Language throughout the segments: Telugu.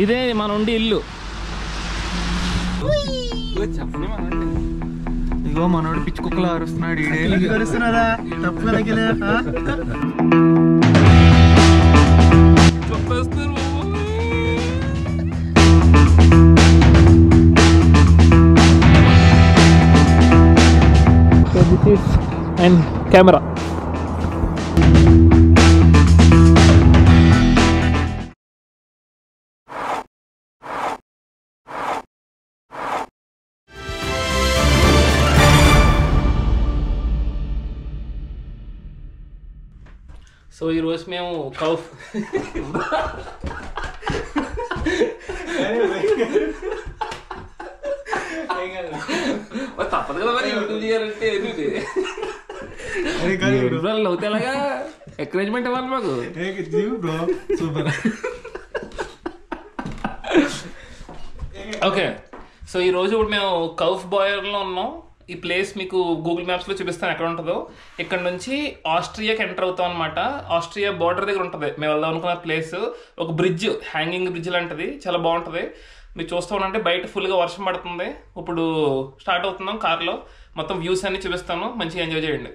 ఇదే మన ఉండి ఇల్లు. ఇగో మనోడు పిచ్చి కుక్కలు అరుస్తున్నాడు. And camera. సో ఈరోజు మేము కౌఫ్ తప్పదు కదా మరి యూట్యూబ్ చేయాలంటే అవుతే అలాగా ఎంకరేజ్మెంట్ ఇవ్వాలి మాకు. సూపర్. ఓకే, సో ఈరోజు ఇప్పుడు మేము కౌఫ్ బాయర్లో ఉన్నాం. ఈ ప్లేస్ మీకు గూగుల్ మ్యాప్స్లో చూపిస్తాను ఎక్కడ ఉంటుందో. ఇక్కడ నుంచి ఆస్ట్రియాకి ఎంటర్ అవుతాం అనమాట. ఆస్ట్రియా బార్డర్ దగ్గర ఉంటుంది మేము వెళ్దాం అనుకున్న ప్లేస్. ఒక బ్రిడ్జ్, హ్యాంగింగ్ బ్రిడ్జ్ లాంటిది, చాలా బాగుంటుంది. మీరు చూస్తూ ఉంటే బయట ఫుల్గా వర్షం పడుతుంది. ఇప్పుడు స్టార్ట్ అవుతున్నాం కార్లో. మొత్తం వ్యూస్ అన్ని చూపిస్తాను, మంచిగా ఎంజాయ్ చేయండి.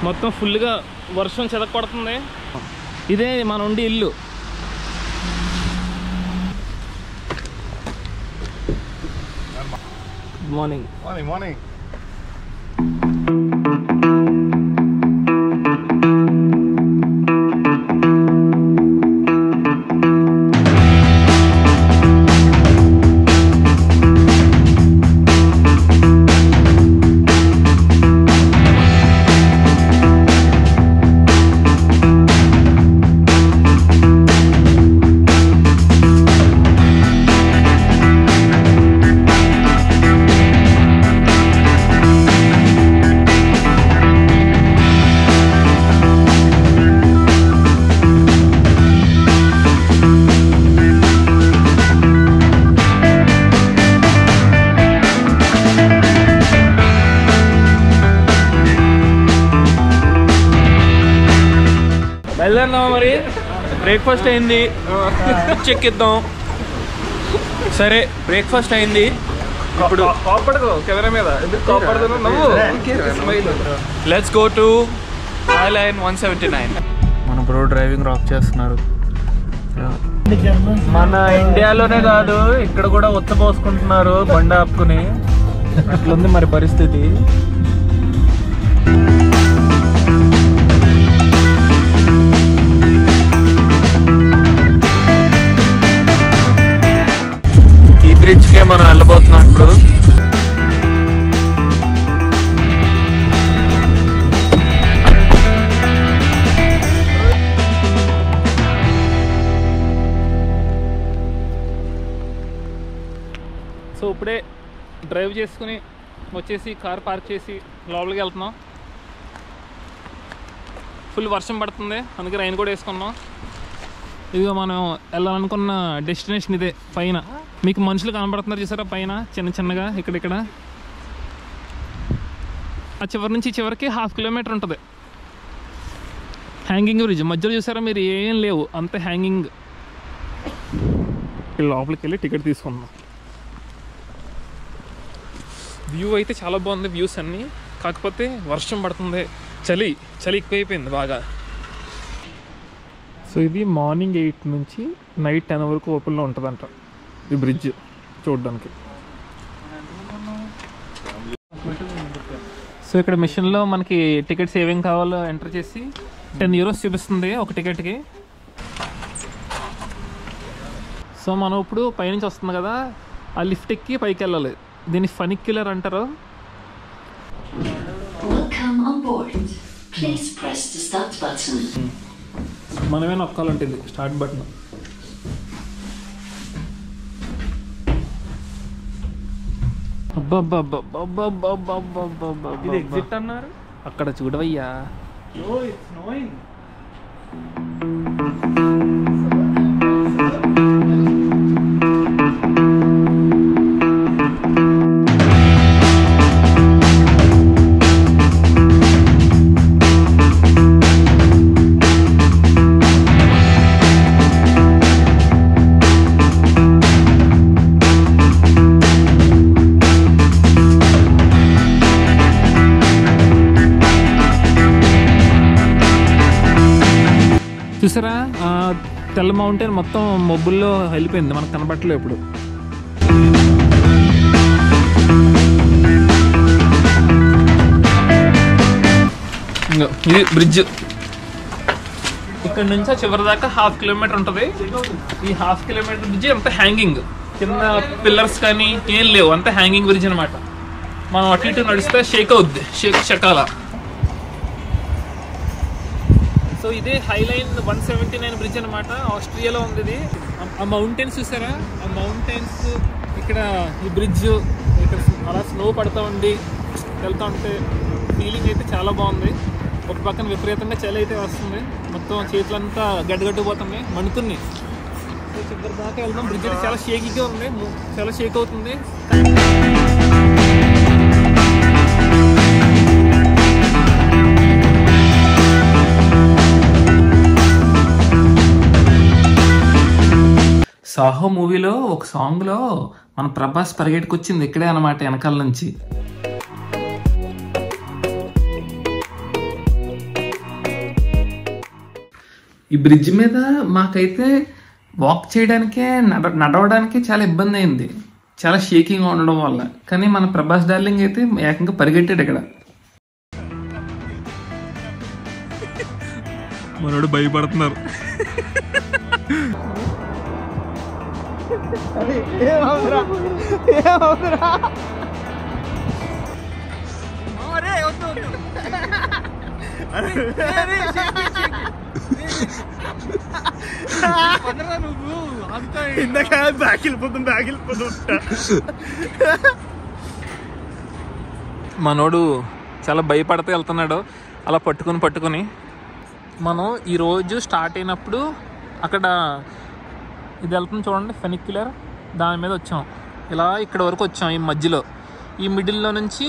మొత్తం ఫుల్గా వర్షం చెదక పడుతుంది. ఇదే మన ఉండి ఇల్లు. Morning morning morning. వెళ్దాం మరి. బ్రేక్ఫాస్ట్ అయింది, చెక్కిద్దాం. సరే బ్రేక్ఫాస్ట్ అయింది. ఇప్పుడు కెమెరా మీద లెట్స్ గో టు ఐలైన్ 179. మన బ్రో డ్రైవింగ్ రాక్ చేస్తున్నారు. మన ఇండియాలోనే కాదు ఇక్కడ కూడా ఉచ్చపోసుకుంటున్నారు బండి ఆపుకుని. అట్లుంది మరి పరిస్థితి. ఈ బ్రిడ్జ్కే మనం వెళ్ళబోతున్నాం ఇప్పుడు. సో ఇప్పుడే డ్రైవ్ చేసుకుని వచ్చేసి కార్ పార్క్ చేసి లోపలికి వెళ్తున్నాం. ఫుల్ వర్షం పడుతుంది, అందుకే రైన్ కూడా వేసుకున్నాం. ఇదిగో మనం వెళ్ళాలనుకున్న డెస్టినేషన్ ఇదే. పైన మీకు మనుషులు కనబడుతున్నారు చూసారా, పైన చిన్న చిన్నగా ఇక్కడిక్కడ. ఆ చివరి నుంచి చివరికి 1/2 కిలోమీటర్ ఉంటుంది. హ్యాంగింగ్ బ్రిడ్జ్ మధ్యలో చూసారా మీరు, ఏం లేవు, అంతే హ్యాంగింగ్. లోపలికి వెళ్ళి టికెట్ తీసుకున్నాం. వ్యూ అయితే చాలా బాగుంది, వ్యూస్ అన్నీ. కాకపోతే వర్షం పడుతుంది, చలి చలి ఎక్కువైపోయింది బాగా. సో ఇది మార్నింగ్ 8 నుంచి నైట్ 10 వరకు ఓపెన్లో ఉంటుందంట ఈ బ్రిడ్జ్ చూడడానికి. సో ఇక్కడ మిషన్లో మనకి టికెట్స్ ఏమేమి కావాలో ఎంటర్ చేసి 10 euros చూపిస్తుంది ఒక టికెట్కి. సో మనం ఇప్పుడు పైనుంచి వస్తుంది కదా, ఆ లిఫ్ట్ ఎక్కి పైకి వెళ్ళాలి. దీన్ని ఫనిక్యులర్ అంటారు. మనమే నొక్కాలంటుంది స్టార్ట్ బటన్. ఇది ఎగ్జిట్ అన్నారు, అక్కడ చూడవయ్యా. చూసారా తెల్ల మౌంటైన్ మొత్తం మబ్బుల్లో వెళ్ళిపోయింది, మనకు కనబట్టలేదు ఇప్పుడు. ఇది బ్రిడ్జ్, ఇక్కడ నుంచి చివరి దాకా 1/2 కిలోమీటర్ ఉంటుంది. ఈ 1/2 కిలోమీటర్ బ్రిడ్జ్ అంతా హ్యాంగింగ్, కింద పిల్లర్స్ కానీ ఏం లేవు, అంతా హ్యాంగింగ్ బ్రిడ్జ్ అనమాట. మనం అటు ఇటు నడిస్తే షేక్ అవుద్ది, షకాల. సో ఇదే హైలైన్ 179 బ్రిడ్జ్ అనమాట, ఆస్ట్రియాలో ఉంది ఇది. ఆ మౌంటైన్స్ చూసారా, ఆ మౌంటైన్స్, ఇక్కడ ఈ బ్రిడ్జ్, ఇక్కడ అలా స్నో పడుతూ ఉండి వెళ్తూ ఉంటే ఫీలింగ్ అయితే చాలా బాగుంది. ఒక పక్కన విపరీతంగా చలి అయితే వస్తుంది, మొత్తం చేతులంతా గడ్డగట్టుకుపోతున్నాయి, మండుతున్నాయి. సో చివరి దాకా వెళ్దాం. బ్రిడ్జ్ అయితే చాలా షేకీగా ఉంది, చాలా షేక్ అవుతుంది. సాహో మూవీలో ఒక సాంగ్లో మన ప్రభాస్ పరిగెట్టుకొచ్చింది ఇక్కడే అనమాట, వెనకాల నుంచి. ఈ బ్రిడ్జ్ మీద మాకైతే వాక్ చేయడానికే నడవడానికి చాలా ఇబ్బంది అయింది, చాలా షేకింగ్గా ఉండడం వల్ల. కానీ మన ప్రభాస్ డార్లింగ్ అయితే ఏకంగా పరిగెట్టాడు ఇక్కడ. మనోడు భయపడుతున్నారు. మనోడు చాలా భయపడితే వెళ్తున్నాడు అలా పట్టుకుని. మనం ఈరోజు స్టార్ట్ అయినప్పుడు అక్కడ ఇది వెళ్తుంది చూడండి, ఫెనిక్యులర్, దాని మీద వచ్చాం. ఇలా ఇక్కడ వరకు వచ్చాం, ఈ మధ్యలో ఈ మిడిల్లో నుంచి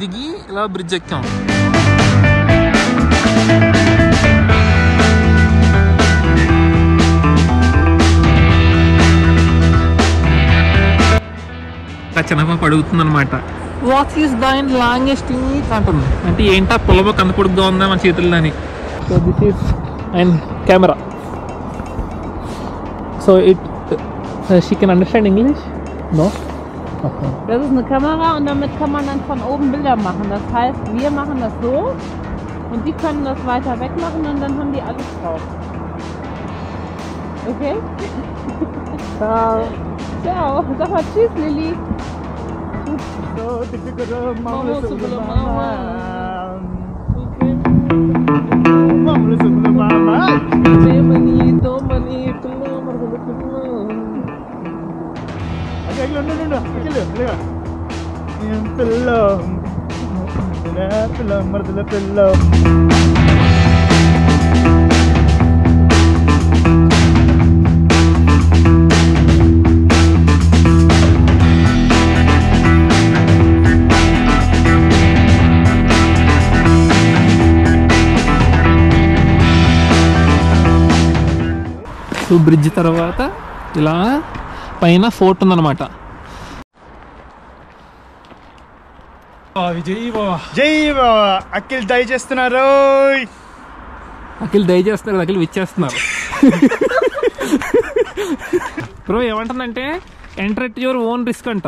దిగి ఇలా బ్రిడ్జ్ ఎక్కాం. చిన్నపాప అడుగుతుంది అనమాట, వాట్ ఈస్ దైన్ లాంగెస్ట్ అంటుంది. అంటే ఏంటా పొలవ కనపడుగ్గా ఉందా మన చేతుల్లోని. So this is and camera. So she can understand English? No? Okay. Das ist eine Kamera und damit kann man dann von oben Bilder machen. Das heißt, wir machen das so und die können das weiter weg machen und dann haben die alles drauf. Okay? Ciao. Ciao. Sag mal tschüss, Lilly. So bridge తర్వాత ఇలా పైన ఫోర్ట్ ఉందన్నమాట. జై బాబా. అఖిల్ దయ చేస్తున్నారు, అఖిల్ విచ్చేస్తున్నారు. బ్రో ఏమంటుందంటే enter at your own risk అంట.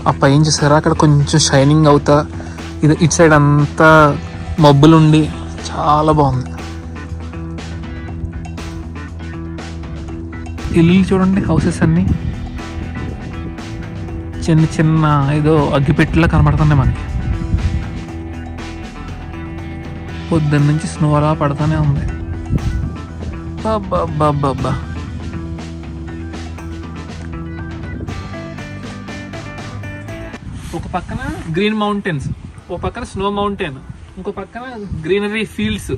ఆ పైన చూసారా, అక్కడ కొంచెం షైనింగ్ అవుతా, ఇది ఇటు సైడ్ అంతా మబ్బులుండి చాలా బాగుంది. ఇల్లు చూడండి, హౌసెస్ అన్నీ చిన్న చిన్న ఏదో అగ్గిపెట్టిలా కనబడుతున్నాయి మనకి. పొద్దున్న నుంచి స్నో అలా పడుతూనే ఉంది. బాబా ఒక పక్కన గ్రీన్ మౌంటైన్స్, ఒక పక్కన స్నో మౌంటైన్, ఇంకో పక్కన గ్రీనరీ ఫీల్డ్స్,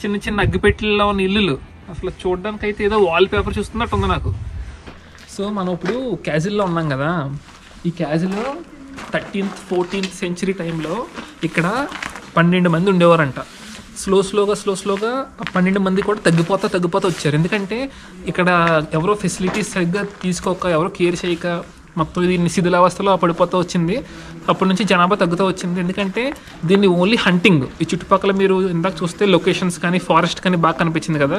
చిన్న చిన్న అగ్గిపెట్టెల్లో ఉన్న ఇల్లులు. అసలు చూడడానికి అయితే ఏదో వాల్ పేపర్ చూస్తున్నట్టు ఉంది నాకు. సో మనం ఇప్పుడు క్యాజిల్లో ఉన్నాం కదా, ఈ క్యాజిల్లో 13th 14th సెంచరీ టైంలో ఇక్కడ 12 మంది ఉండేవారంట. స్లోగా 12 మంది కూడా తగ్గిపోతా వచ్చారు. ఎందుకంటే ఇక్కడ ఎవరో ఫెసిలిటీస్ సరిగ్గా తీసుకోక, ఎవరో కేర్ చేయక మొత్తం ఇది శిథిలావస్థలో పడిపోతూ వచ్చింది. అప్పటి నుంచి జనాభా తగ్గుతూ వచ్చింది. ఎందుకంటే దీన్ని ఓన్లీ హంటింగ్, ఈ చుట్టుపక్కల మీరు ఇందాక చూస్తే లొకేషన్స్ కానీ ఫారెస్ట్ కానీ బాగా కనిపించింది కదా,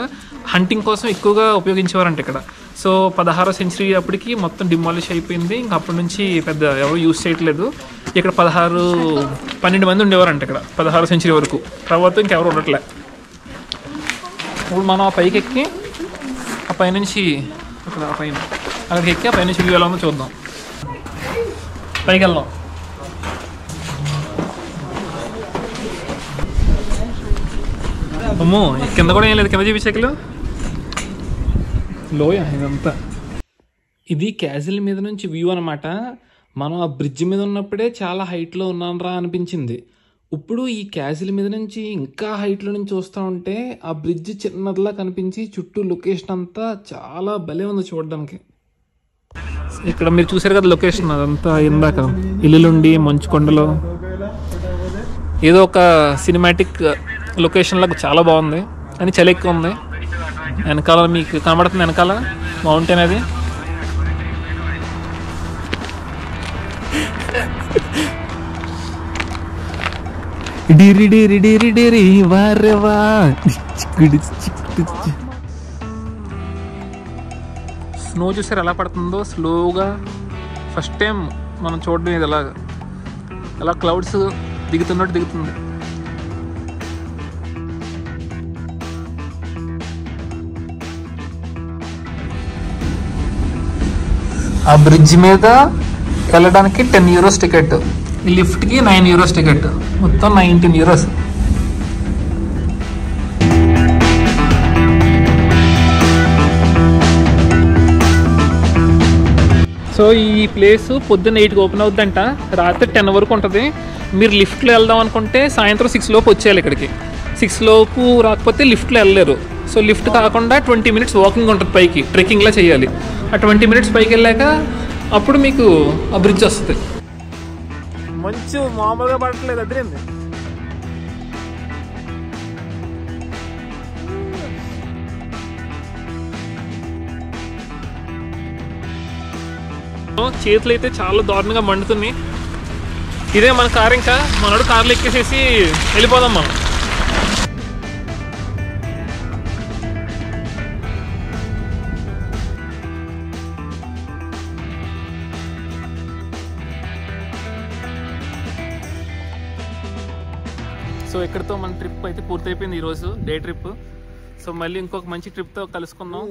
హంటింగ్ కోసం ఎక్కువగా ఉపయోగించేవారంట ఇక్కడ. సో 16వ సెంచరీ అప్పటికి మొత్తం డిమాలిష్ అయిపోయింది. ఇంకా అప్పటి నుంచి పెద్ద ఎవరు యూజ్ చేయట్లేదు. ఇక్కడ 12 మంది ఉండేవారంట ఇక్కడ 16వ సెంచరీ వరకు. తర్వాత ఇంకెవరు ఉండట్లే. ఇప్పుడు మనం ఆ పైకి ఎక్కి ఆ పైనుంచి అక్కడికి ఎక్కి ఆ పైనుంచి వ్యూ ఎలా ఉందో చూద్దాం. పైకి వెళ్దాం. అమ్మో కింద కూడా ఏం లేదు, కింద చూపించాకలు లోయ ఇదంతా. ఇది క్యాజిల్ మీద నుంచి వ్యూ అనమాట. మనం ఆ బ్రిడ్జ్ మీద ఉన్నప్పుడే చాలా హైట్లో ఉన్నానరా అనిపించింది. ఇప్పుడు ఈ క్యాజిల్ మీద నుంచి ఇంకా హైట్లో నుంచి చూస్తూ ఉంటే ఆ బ్రిడ్జ్ చిన్నదిలా కనిపించి చుట్టూ లొకేషన్ అంతా చాలా భలే ఉంది చూడడానికి. ఇక్కడ మీరు చూసారు కదా లొకేషన్, అదంతా ఇందాక ఇల్లులుండి మంచు కొండలో ఏదో ఒక సినిమాటిక్ లొకేషన్ లాగా చాలా బాగుంది. అని చలి ఎక్కువ ఉంది. వెనకాల మీకు కనబడుతుంది, వెనకాల మౌంటైన్ అది. స్నో చూసారు ఎలా పడుతుందో స్లోగా. ఫస్ట్ టైం మనం చూడడం ఇది ఎలా క్లౌడ్స్ దిగుతున్నట్టు దిగుతుంది. ఆ బ్రిడ్జ్ మీద వెళ్ళడానికి 10 euros టికెట్, ఈ లిఫ్ట్కి 9 euros టికెట్, మొత్తం 19 euros. సో ఈ ప్లేస్ పొద్దున్న 8కి ఓపెన్ అవుతుందంట, రాత్రి 10 వరకు ఉంటుంది. మీరు లిఫ్ట్లో వెళ్దాం అనుకుంటే సాయంత్రం 6 లోపు వచ్చేయాలి ఇక్కడికి. 6 లోపు రాకపోతే లిఫ్ట్లో వెళ్ళలేరు. సో లిఫ్ట్ కాకుండా 20 minutes వాకింగ్ ఉంటుంది పైకి, ట్రెక్కింగ్లా చేయాలి. ఆ 20 minutes పైకి వెళ్ళాక అప్పుడు మీకు ఆ బ్రిడ్జ్ వస్తుంది. మంచు మామూలుగా పడట్లేదు, అదిరింది. చేతులు అయితే చాలా దారుణంగా మండుతున్నాయి. ఇదే మన కార్, ఇంకా మనోడు కార్లో ఎక్కేసేసి వెళ్ళిపోదాం మనం. సో ఇక్కడితో మన ట్రిప్ అయితే పూర్తయిపోయింది ఈరోజు, డే ట్రిప్. సో మళ్ళీ ఇంకొక మంచి ట్రిప్తో కలుసుకుందాం.